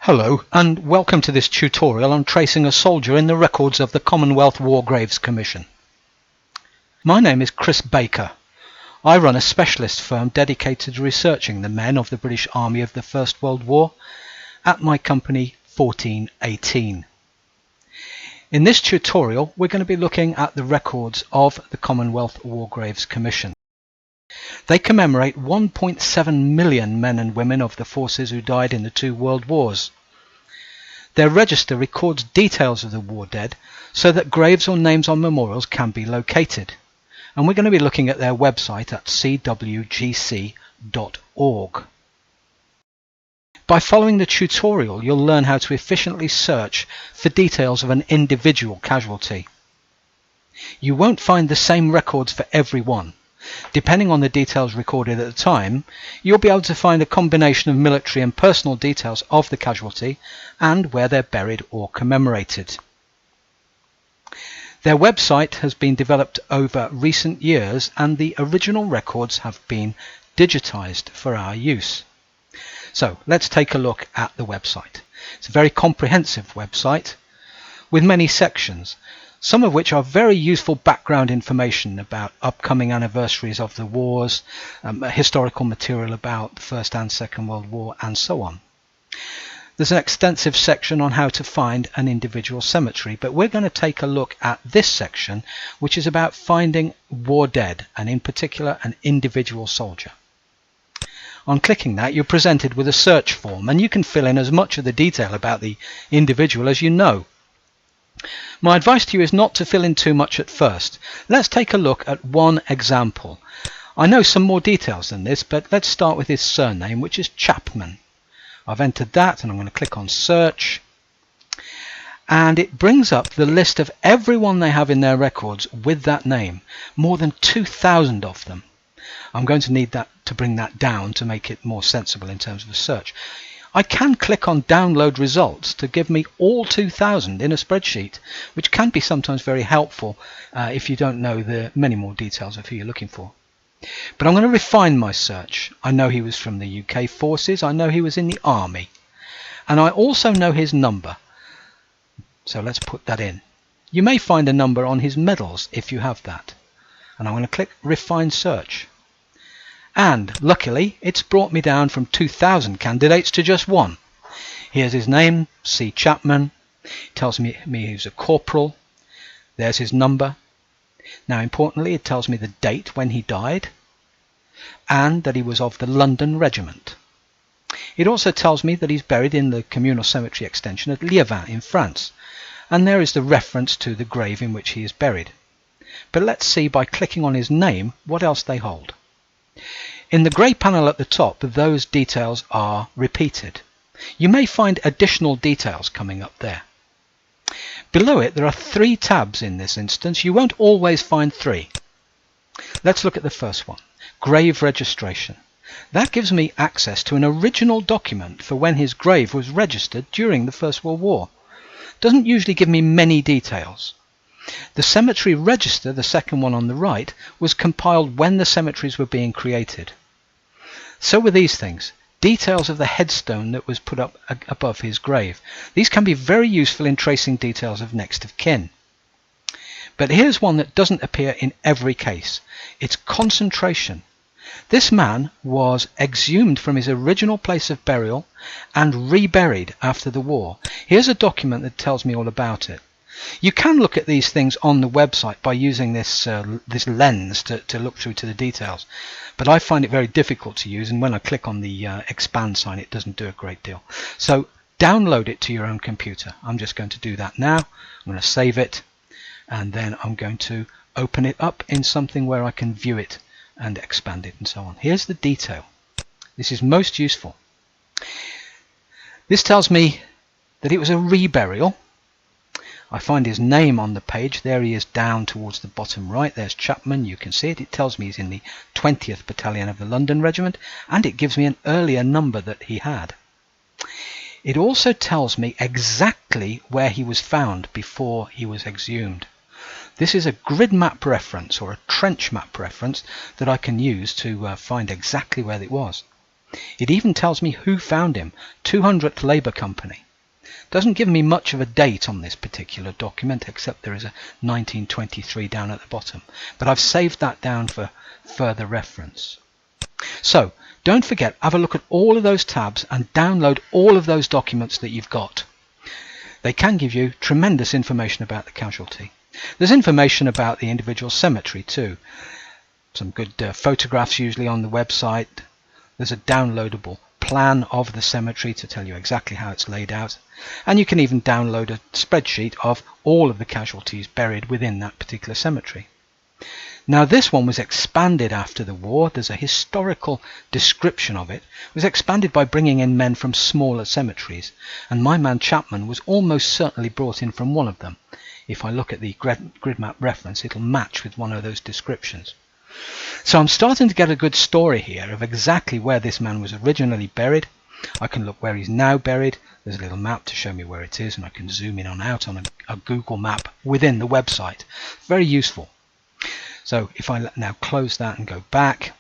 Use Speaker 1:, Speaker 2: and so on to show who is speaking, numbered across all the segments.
Speaker 1: Hello and welcome to this tutorial on tracing a soldier in the records of the Commonwealth War Graves Commission. My name is Chris Baker. I run a specialist firm dedicated to researching the men of the British Army of the First World War at my company 1418. In this tutorial we're going to be looking at the records of the Commonwealth War Graves Commission. They commemorate 1.7 million men and women of the forces who died in the two world wars. Their register records details of the war dead so that graves or names on memorials can be located. And we're going to be looking at their website at cwgc.org. By following the tutorial, you'll learn how to efficiently search for details of an individual casualty. You won't find the same records for everyone. Depending on the details recorded at the time, you'll be able to find a combination of military and personal details of the casualty and where they're buried or commemorated. Their website has been developed over recent years and the original records have been digitized for our use. So let's take a look at the website. It's a very comprehensive website with many sections, some of which are very useful background information about upcoming anniversaries of the wars, historical material about the First and Second World War, and so on. There's an extensive section on how to find an individual cemetery, but we're going to take a look at this section, which is about finding war dead, and in particular an individual soldier. On clicking that, you're presented with a search form, and you can fill in as much of the detail about the individual as you know. My advice to you is not to fill in too much at first. Let's take a look at one example. I know some more details than this, but let's start with his surname, which is Chapman. I've entered that and I'm going to click on search, and it brings up the list of everyone they have in their records with that name, more than 2,000 of them. I'm going to need that to bring that down to make it more sensible in terms of a search. I can click on download results to give me all 2,000 in a spreadsheet, which can be sometimes very helpful if you don't know the many more details of who you're looking for. But I'm going to refine my search. I know he was from the UK forces, I know he was in the army, and I also know his number. So let's put that in. You may find a number on his medals if you have that. And I'm going to click refine search. And luckily it's brought me down from 2,000 candidates to just one. Here's his name, C. Chapman. It tells me he's a corporal. There's his number. Now importantly, it tells me the date when he died and that he was of the London Regiment. It also tells me that he's buried in the communal cemetery extension at Liévin in France, and there is the reference to the grave in which he is buried. But let's see by clicking on his name what else they hold. In the grey panel at the top, those details are repeated. You may find additional details coming up there. Below it there are 3 tabs in this instance. You won't always find 3. Let's look at the first one, grave registration. That gives me access to an original document for when his grave was registered during the First World War. Doesn't usually give me many details. The cemetery register, the second one on the right, was compiled when the cemeteries were being created. So were these things, details of the headstone that was put up above his grave. These can be very useful in tracing details of next of kin. But here's one that doesn't appear in every case. It's concentration. This man was exhumed from his original place of burial and reburied after the war. Here's a document that tells me all about it. You can look at these things on the website by using this lens to look through to the details, but I find it very difficult to use, and when I click on the expand sign it doesn't do a great deal. So download it to your own computer. I'm just going to do that now. I'm going to save it, and then I'm going to open it up in something where I can view it and expand it and so on. Here's the detail. This is most useful. This tells me that it was a reburial. I find his name on the page. There he is down towards the bottom right. There's Chapman. You can see it. It tells me he's in the 20th Battalion of the London Regiment, and it gives me an earlier number that he had. It also tells me exactly where he was found before he was exhumed. This is a grid map reference or a trench map reference that I can use to find exactly where it was. It even tells me who found him, 200th Labour Company. Doesn't give me much of a date on this particular document, except there is a 1923 down at the bottom, but I've saved that down for further reference. So don't forget, have a look at all of those tabs and download all of those documents that you've got. They can give you tremendous information about the casualty. There's information about the individual cemetery too. Some good photographs usually on the website. There's a downloadable plan of the cemetery to tell you exactly how it's laid out, and you can even download a spreadsheet of all of the casualties buried within that particular cemetery. Now this one was expanded after the war. There's a historical description of it. It was expanded by bringing in men from smaller cemeteries, and my man Chapman was almost certainly brought in from one of them. If I look at the grid map reference, it'll match with one of those descriptions. So I'm starting to get a good story here of exactly where this man was originally buried. I can look where he's now buried. There's a little map to show me where it is, and I can zoom in on out on a Google map within the website. Very useful. So if I now close that and go back,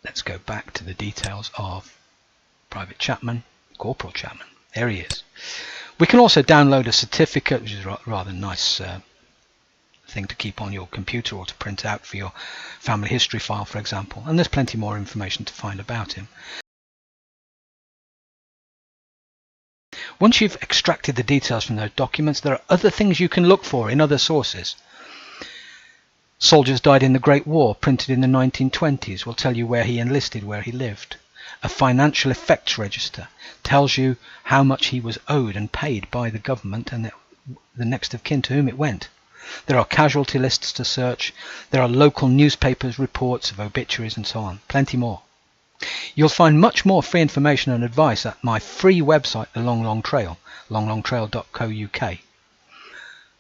Speaker 1: let's go back to the details of Private Chapman, Corporal Chapman. There he is. We can also download a certificate, which is a rather nice thing to keep on your computer or to print out for your family history file, for example. And there's plenty more information to find about him. Once you've extracted the details from those documents, there are other things you can look for in other sources. Soldiers died in the Great War, printed in the 1920s, will tell you where he enlisted, where he lived. A financial effects register tells you how much he was owed and paid by the government and the next of kin to whom it went. There are casualty lists to search. There are local newspapers, reports of obituaries and so on. Plenty more. You'll find much more free information and advice at my free website, The Long Long Trail, longlongtrail.co.uk.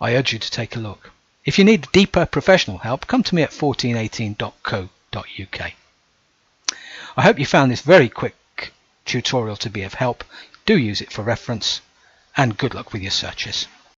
Speaker 1: I urge you to take a look. If you need deeper professional help, come to me at fourteeneighteen.co.uk. I hope you found this very quick tutorial to be of help. Do use it for reference, and good luck with your searches.